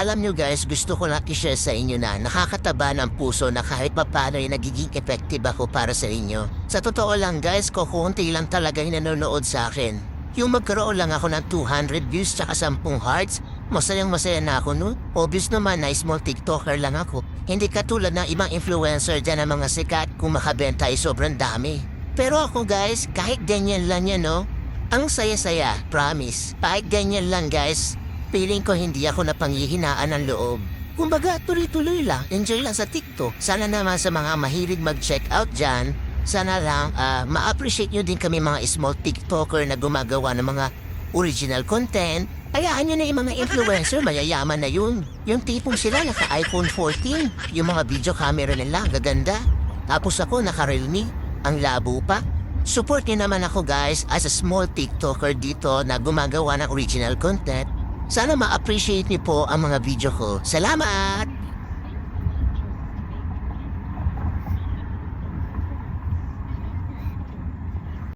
Alam nyo guys, gusto ko lang i-share sa inyo na nakakataba ng puso na kahit papaano ay nagiging effective ako para sa inyo. Sa totoo lang guys, kukunti lang talaga yung nanonood sa akin. Yung magkaroon lang ako ng 200 views tsaka 10 hearts, masayang masaya na ako nun. Obvious naman na small TikToker lang ako. Hindi katulad ng ibang influencer dyan ng mga sikat kung makabenta ay sobrang dami. Pero ako guys, kahit ganyan lang yan no, ang saya-saya, promise. Kahit ganyan lang guys, feeling ko hindi ako napanghihinaan ng loob. Kumbaga, tuloy-tuloy lang, enjoy lang sa TikTok. Sana naman sa mga mahilig mag-check out dyan, sana lang ma-appreciate nyo din kami mga small TikToker na gumagawa ng mga original content. Hayaan nyo na yung mga influencer, mayayaman na yun. Yung tipong sila naka-iPhone 14, yung mga video camera nila, gaganda. Tapos ako naka-Realme, ang labo pa. Support nyo naman ako guys as a small TikToker dito na gumagawa ng original content. Sana ma-appreciate niyo po ang mga video ko. Salamat!